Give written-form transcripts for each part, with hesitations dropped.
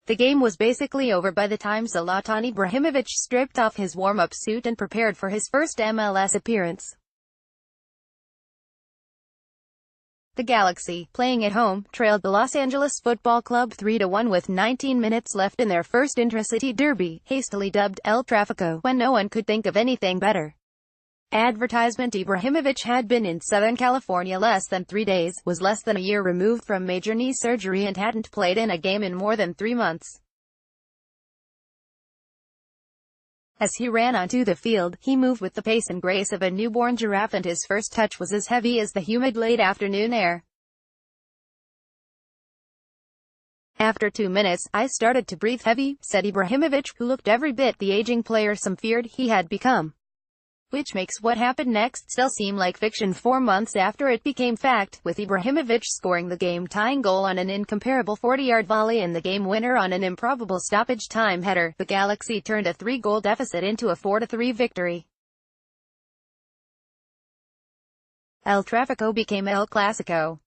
The game was basically over by the time Zlatan Ibrahimovic stripped off his warm-up suit and prepared for his first MLS appearance. The Galaxy, playing at home, trailed the Los Angeles Football Club 3-1 with 19 minutes left in their first intra-city derby, hastily dubbed El Tráfico, when no one could think of anything better. Advertisement: Ibrahimovic had been in Southern California less than 3 days, was less than a year removed from major knee surgery and hadn't played in a game in more than 3 months. As he ran onto the field, he moved with the pace and grace of a newborn giraffe, and his first touch was as heavy as the humid late afternoon air. After 2 minutes, I started to breathe heavy, said Ibrahimovic, who looked every bit the aging player some feared he had become. Which makes what happened next still seem like fiction 4 months after it became fact, with Ibrahimovic scoring the game-tying goal on an incomparable 40-yard volley and the game winner on an improbable stoppage-time header. The Galaxy turned a 3-goal deficit into a 4-3 victory. El Tráfico became El Clásico.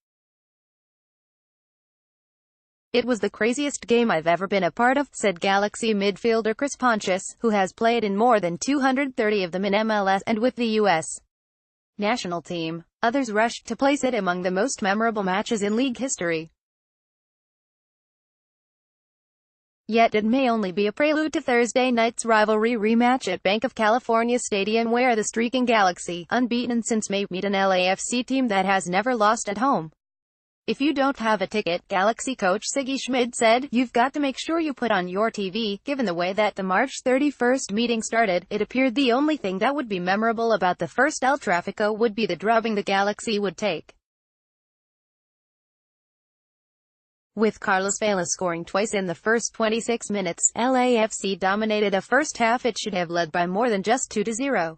"It was the craziest game I've ever been a part of," said Galaxy midfielder Chris Pontius, who has played in more than 230 of them in MLS, and with the U.S. national team. Others rushed to place it among the most memorable matches in league history. Yet it may only be a prelude to Thursday night's rivalry rematch at Banc of California Stadium, where the streaking Galaxy, unbeaten since May, meet an LAFC team that has never lost at home. "If you don't have a ticket," Galaxy coach Sigi Schmid said, "you've got to make sure you put on your TV." Given the way that the March 31st meeting started, it appeared the only thing that would be memorable about the first El Tráfico would be the drubbing the Galaxy would take. With Carlos Vela scoring twice in the first 26 minutes, LAFC dominated a first half it should have led by more than just 2-0.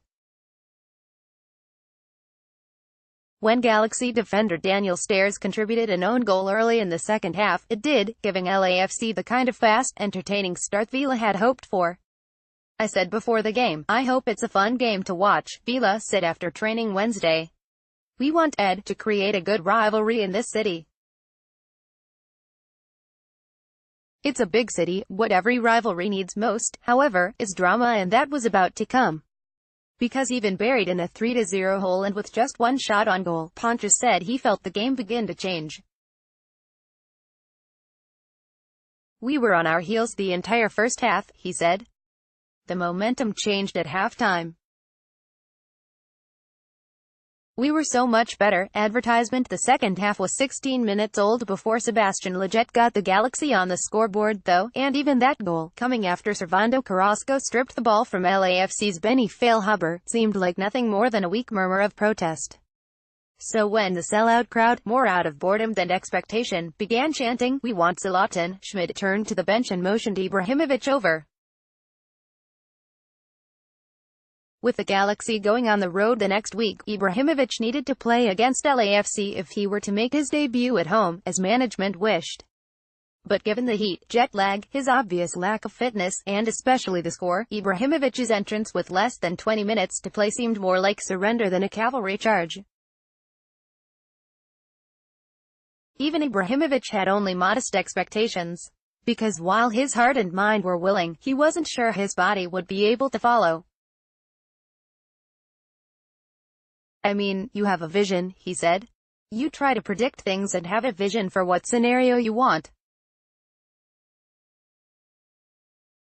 When Galaxy defender Daniel Stairs contributed an own goal early in the second half, it did, giving LAFC the kind of fast, entertaining start Vela had hoped for. "I said before the game, I hope it's a fun game to watch," Vela said after training Wednesday. "We want Ed to create a good rivalry in this city. It's a big city. What every rivalry needs most, however, is drama, and that was about to come. Because even buried in a 3-0 hole and with just one shot on goal," Pontius said he felt the game begin to change. "We were on our heels the entire first half," he said. "The momentum changed at halftime. We were so much better." Advertisement: the second half was 16 minutes old before Sebastian Lletget got the Galaxy on the scoreboard, though, and even that goal, coming after Servando Carrasco stripped the ball from LAFC's Benny Failhaber, seemed like nothing more than a weak murmur of protest. So when the sellout crowd, more out of boredom than expectation, began chanting, "We want Zlatan," Schmid turned to the bench and motioned Ibrahimovic over. With the Galaxy going on the road the next week, Ibrahimovic needed to play against LAFC if he were to make his debut at home, as management wished. But given the heat, jet lag, his obvious lack of fitness, and especially the score, Ibrahimovic's entrance with less than 20 minutes to play seemed more like surrender than a cavalry charge. Even Ibrahimovic had only modest expectations. Because while his heart and mind were willing, he wasn't sure his body would be able to follow. "I mean, you have a vision," he said. "You try to predict things and have a vision for what scenario you want.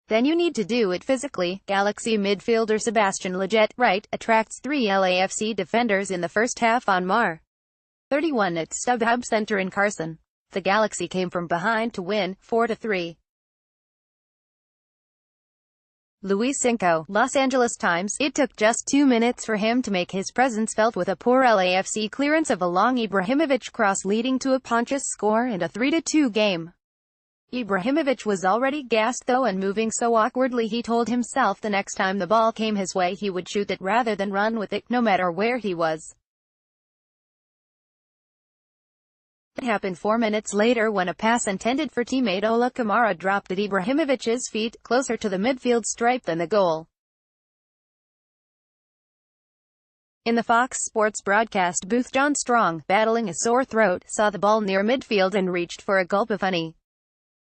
Then you need to do it physically." Galaxy midfielder Sebastian Lletget, right, attracts 3 LAFC defenders in the first half on Mar. 31 at StubHub Center in Carson. The Galaxy came from behind to win, 4-3. Luis Cinco, Los Angeles Times. "It took just 2 minutes for him to make his presence felt with a poor LAFC clearance of a long Ibrahimovic cross leading to a Pontius score and a 3-2 game." Ibrahimovic was already gassed though, and moving so awkwardly he told himself the next time the ball came his way he would shoot it rather than run with it, no matter where he was. It happened 4 minutes later when a pass intended for teammate Ola Kamara dropped at Ibrahimovic's feet, closer to the midfield stripe than the goal. In the Fox Sports broadcast booth, John Strong, battling a sore throat, saw the ball near midfield and reached for a gulp of honey.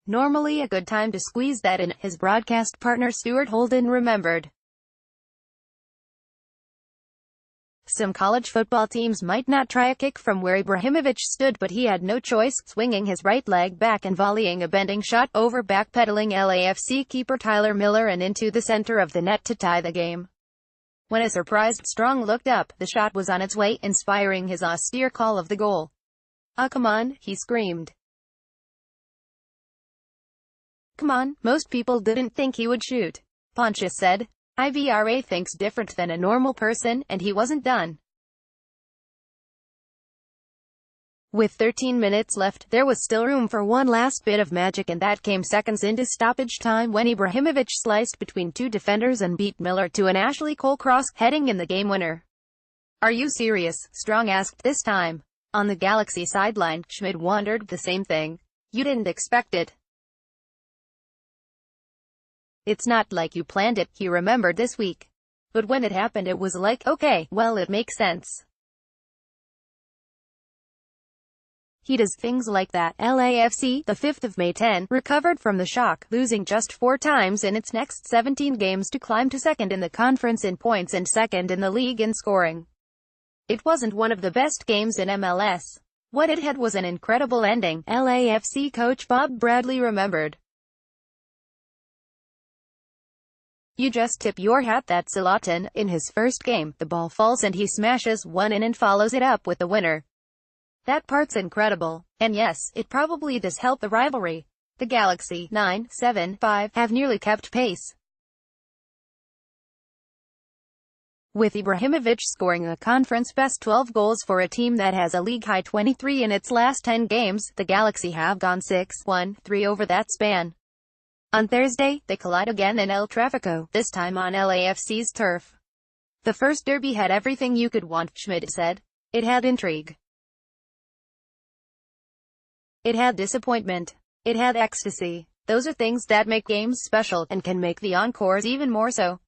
Normally a good time to squeeze that in, his broadcast partner Stuart Holden remembered. Some college football teams might not try a kick from where Ibrahimovic stood, but he had no choice, swinging his right leg back and volleying a bending shot over backpedaling LAFC keeper Tyler Miller and into the center of the net to tie the game. When a surprised Strong looked up, the shot was on its way, inspiring his austere call of the goal. "Ah, come on," he screamed. "Come on, most people didn't think he would shoot," Pontius said. "Ibra thinks different than a normal person, and he wasn't done." With 13 minutes left, there was still room for one last bit of magic, and that came seconds into stoppage time when Ibrahimovic sliced between two defenders and beat Miller to an Ashley Cole cross-heading in the game winner. "Are you serious?" Strong asked this time. On the Galaxy sideline, Schmid wondered the same thing. "You didn't expect it? It's not like you planned it," he remembered this week. "But when it happened it was like, okay, well it makes sense." He does things like that. LAFC, the 5th of May 10, recovered from the shock, losing just 4 times in its next 17 games to climb to second in the conference in points and second in the league in scoring. It wasn't one of the best games in MLS. What it had was an incredible ending, LAFC coach Bob Bradley remembered. "You just tip your hat that Zlatan, in his first game, the ball falls and he smashes one in and follows it up with the winner. That part's incredible. And yes, it probably does help the rivalry. The Galaxy, 9-7-5, have nearly kept pace with Ibrahimovic scoring a conference-best 12 goals for a team that has a league-high 23 in its last 10 games. The Galaxy have gone 6-1-3 over that span. On Thursday, they collide again in El Tráfico, this time on LAFC's turf. The first derby had everything you could want, Schmid said. It had intrigue. It had disappointment. It had ecstasy. Those are things that make games special, and can make the encores even more so.